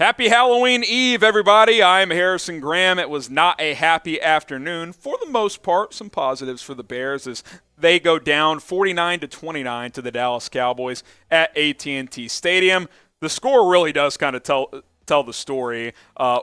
Happy Halloween Eve, everybody. I'm Harrison Graham. It was not a happy afternoon. For the most part, some positives for the Bears as they go down 49-29 to the Dallas Cowboys at AT&T Stadium. The score really does kind of tell the story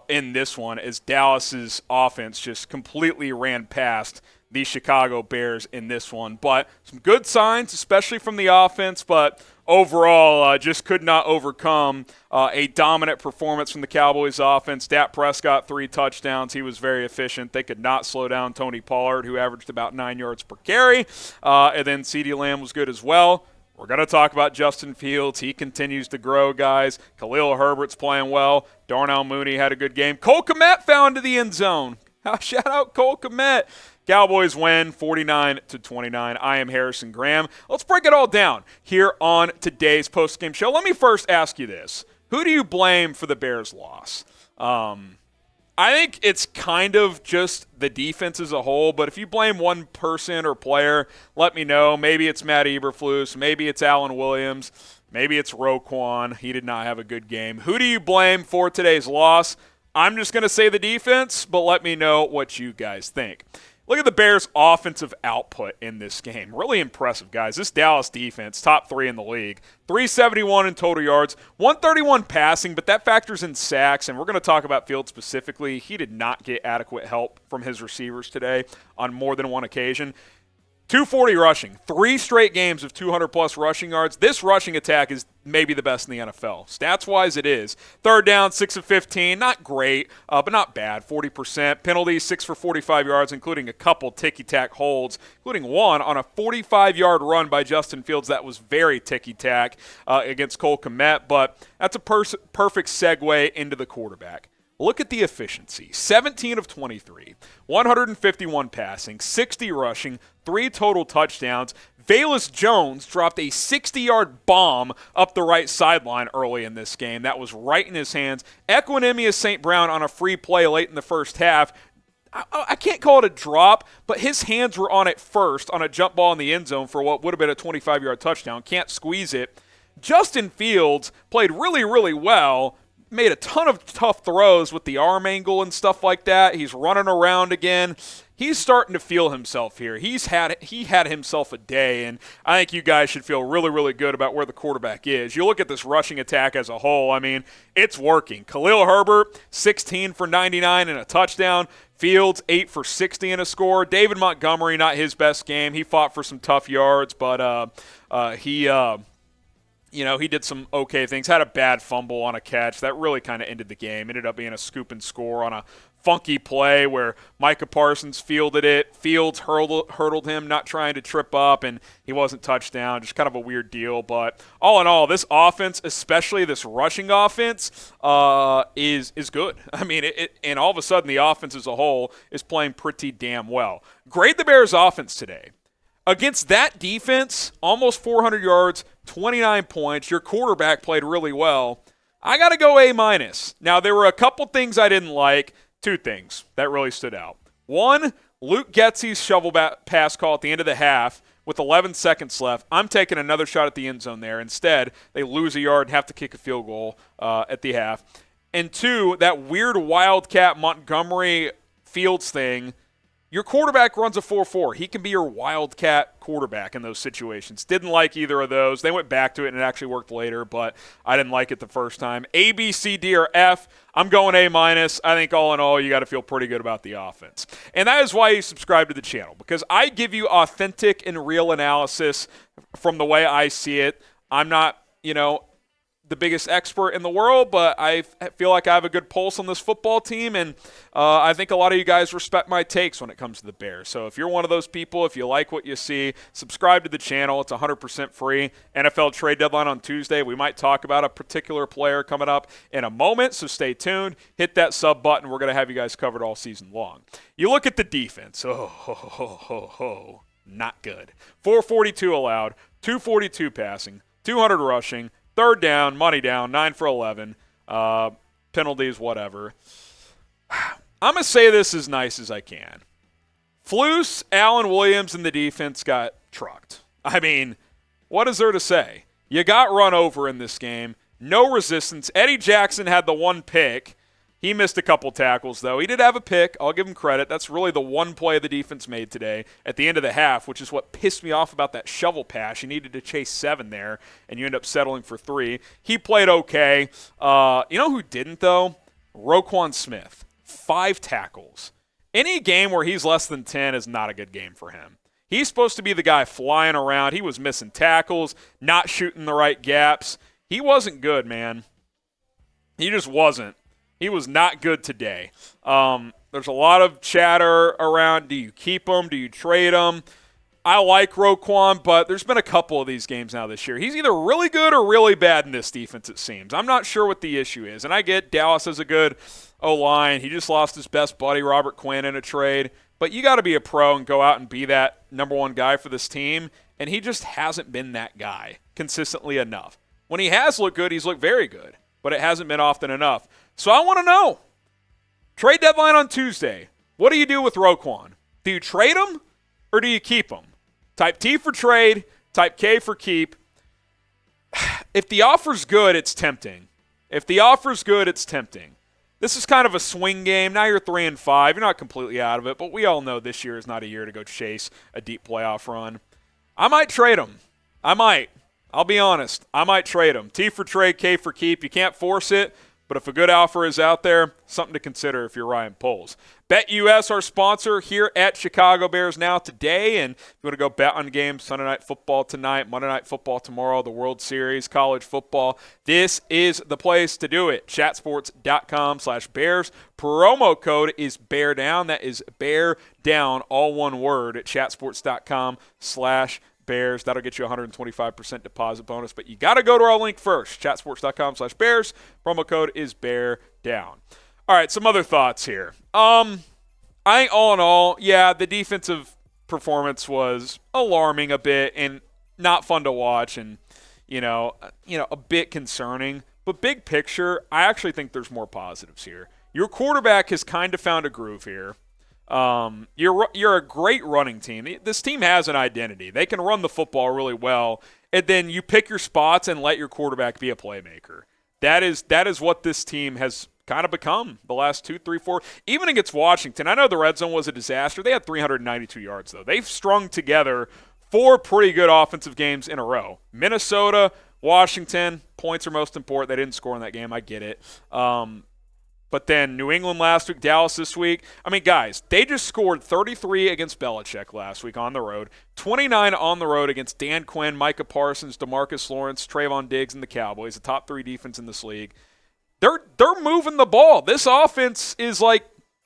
in this one, as Dallas's offense just completely ran past the Chicago Bears in this one. But some good signs, especially from the offense, but overall just could not overcome a dominant performance from the Cowboys offense. Dak Prescott, 3 touchdowns. He was very efficient. They could not slow down Tony Pollard, who averaged about 9 yards per carry. And then CeeDee Lamb was good as well. We're going to talk about Justin Fields. He continues to grow, guys. Khalil Herbert's playing well. Darnell Mooney had a good game. Cole Kmet found to the end zone. Shout out Cole Kmet. Cowboys win 49-29. I am Harrison Graham. Let's break it all down here on today's postgame show. Let me first ask you this. Who do you blame for the Bears' loss? I think it's kind of just the defense as a whole, but if you blame one person or player, let me know. Maybe it's Matt Eberflus. Maybe it's Alan Williams. Maybe it's Roquan. He did not have a good game. Who do you blame for today's loss? I'm just going to say the defense, but let me know what you guys think. Look at the Bears' offensive output in this game. Really impressive, guys. This Dallas defense, top 3 in the league. 371 in total yards, 131 passing, but that factors in sacks, and we're going to talk about Fields specifically. He did not get adequate help from his receivers today on more than one occasion. 240 rushing, 3 straight games of 200-plus rushing yards. This rushing attack is maybe the best in the NFL. Stats-wise, it is. Third down, 6 of 15. Not great, but not bad, 40%. Penalties, 6 for 45 yards, including a couple ticky-tack holds, including one on a 45-yard run by Justin Fields that was very ticky-tack against Cole Kmet. But that's a perfect segue into the quarterback. Look at the efficiency. 17 of 23, 151 passing, 60 rushing, 3 total touchdowns. Velus Jones dropped a 60-yard bomb up the right sideline early in this game. That was right in his hands. Equanimous St. Brown on a free play late in the first half. I can't call it a drop, but his hands were on it first on a jump ball in the end zone for what would have been a 25-yard touchdown. Can't squeeze it. Justin Fields played really, really well. Made a ton of tough throws with the arm angle and stuff like that. He's running around again. He's starting to feel himself here. He had himself a day, and I think you guys should feel really, really good about where the quarterback is. You look at this rushing attack as a whole, I mean, it's working. Khalil Herbert, 16 for 99 and a touchdown. Fields, 8 for 60 and a score. David Montgomery, not his best game. He fought for some tough yards, but he did some okay things. Had a bad fumble on a catch. That really kind of ended the game. Ended up being a scoop and score on a funky play where Micah Parsons fielded it. Fields hurdled him, not trying to trip up, and he wasn't touchdown. Just kind of a weird deal. But all in all, this offense, especially this rushing offense, is good. I mean, and all of a sudden the offense as a whole is playing pretty damn well. Grade the Bears' offense today. Against that defense, almost 400 yards, 29 points. Your quarterback played really well. I got to go A-. Now, there were a couple things I didn't like. 2 things that really stood out. One, Luke Getsy's shovel pass call at the end of the half with 11 seconds left. I'm taking another shot at the end zone there. Instead, they lose a yard and have to kick a field goal at the half. And 2, that weird Wildcat Montgomery Fields thing. Your quarterback runs a 4-4. He can be your Wildcat quarterback in those situations. Didn't like either of those. They went back to it, and it actually worked later, but I didn't like it the first time. A, B, C, D, or F. I'm going A-. I think all in all, you got to feel pretty good about the offense. And that is why you subscribe to the channel, because I give you authentic and real analysis from the way I see it. I'm not, the biggest expert in the world, but I feel like I have a good pulse on this football team, and I think a lot of you guys respect my takes when it comes to the Bears. So if you're one of those people, if you like what you see, subscribe to the channel. It's 100% free. NFL trade deadline on Tuesday. We might talk about a particular player coming up in a moment, so stay tuned. Hit that sub button. We're going to have you guys covered all season long. You look at the defense. Not good. 442 allowed, 242 passing, 200 rushing, third down, money down, 9 for 11, penalties, whatever. I'm going to say this as nice as I can. Flus, Allen Williams, and the defense got trucked. I mean, what is there to say? You got run over in this game. No resistance. Eddie Jackson had the one pick. He missed a couple tackles, though. He did have a pick. I'll give him credit. That's really the one play the defense made today at the end of the half, which is what pissed me off about that shovel pass. You needed to chase 7 there, and you end up settling for 3. He played okay. You know who didn't, though? Roquan Smith. 5 tackles. Any game where he's less than 10 is not a good game for him. He's supposed to be the guy flying around. He was missing tackles, not shooting the right gaps. He wasn't good, man. He just wasn't. He was not good today. There's a lot of chatter around, do you keep him? Do you trade him? I like Roquan, but there's been a couple of these games now this year. He's either really good or really bad in this defense, it seems. I'm not sure what the issue is. And I get Dallas has a good O-line. He just lost his best buddy, Robert Quinn, in a trade. But you got to be a pro and go out and be that number one guy for this team. And he just hasn't been that guy consistently enough. When he has looked good, he's looked very good. But it hasn't been often enough. So I want to know, trade deadline on Tuesday, what do you do with Roquan? Do you trade him or do you keep him? Type T for trade, type K for keep. If the offer's good, it's tempting. If the offer's good, it's tempting. This is kind of a swing game. Now you're 3-5. You're not completely out of it, but we all know this year is not a year to go chase a deep playoff run. I might trade him. I might. I'll be honest. I might trade him. T for trade, K for keep. You can't force it. But if a good offer is out there, something to consider if you're Ryan Poles. BetUS, our sponsor here at Chicago Bears Now today. And if you want to go bet on games, Sunday Night Football tonight, Monday Night Football tomorrow, the World Series, college football, this is the place to do it. Chatsports.com/Bears. Promo code is BEARDOWN. That is Bear Down, all one word, at chatsports.com/Bears. That'll get you a 125% deposit bonus, but you got to go to our link first, chatsports.com/Bears. Promo code is Bear Down. All right, some other thoughts here. I think all in all, yeah, the defensive performance was alarming a bit and not fun to watch, and a bit concerning. But big picture, I actually think there's more positives here. Your quarterback has kind of found a groove here. You're a great running team. This team has an identity. They can run the football really well, and then you pick your spots and let your quarterback be a playmaker. That is what this team has kind of become the last 2, 3, 4. Even against Washington, I know the red zone was a disaster. They had 392 yards, though. They've strung together 4 pretty good offensive games in a row. Minnesota, Washington, points are most important. They didn't score in that game. I get it. But then New England last week, Dallas this week. I mean, guys, they just scored 33 against Belichick last week on the road, 29 on the road against Dan Quinn, Micah Parsons, DeMarcus Lawrence, Trayvon Diggs, and the Cowboys, the top 3 defense in this league. They're moving the ball. This offense is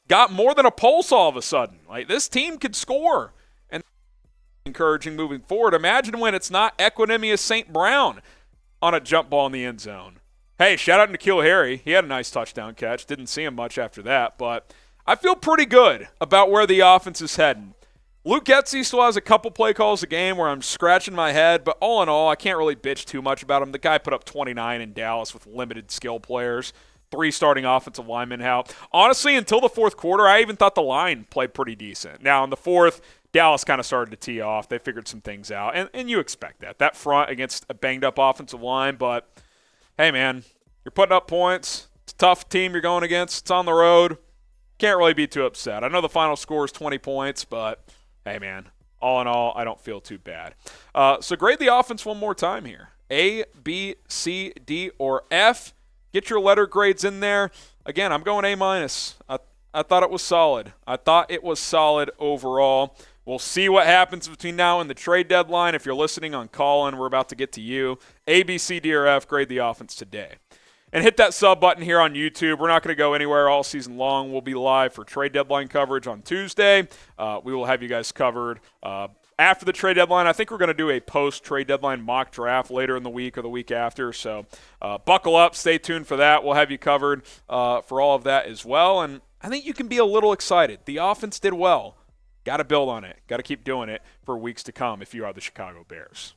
got more than a pulse all of a sudden. This team could score. And encouraging moving forward. Imagine when it's not Equanimous St. Brown on a jump ball in the end zone. Hey, shout out to N'Keal Harry. He had a nice touchdown catch. Didn't see him much after that, but I feel pretty good about where the offense is heading. Luke Getsy still has a couple play calls a game where I'm scratching my head, but all in all, I can't really bitch too much about him. The guy put up 29 in Dallas with limited skill players, 3 starting offensive linemen. Honestly, until the fourth quarter, I even thought the line played pretty decent. Now, in the fourth, Dallas kind of started to tee off. They figured some things out, and you expect that. That front against a banged-up offensive line, but hey, man, you're putting up points. It's a tough team you're going against. It's on the road. Can't really be too upset. I know the final score is 20 points, but hey, man, all in all, I don't feel too bad. So grade the offense one more time here. A, B, C, D, or F. Get your letter grades in there. Again, I'm going A-. I thought it was solid. I thought it was solid overall. We'll see what happens between now and the trade deadline. If you're listening on call-in, we're about to get to you. A, B, C, D, or F, grade the offense today. And hit that sub button here on YouTube. We're not going to go anywhere all season long. We'll be live for trade deadline coverage on Tuesday. We will have you guys covered after the trade deadline. I think we're going to do a post-trade deadline mock draft later in the week or the week after. So buckle up. Stay tuned for that. We'll have you covered for all of that as well. And I think you can be a little excited. The offense did well. Got to build on it. Got to keep doing it for weeks to come if you are the Chicago Bears.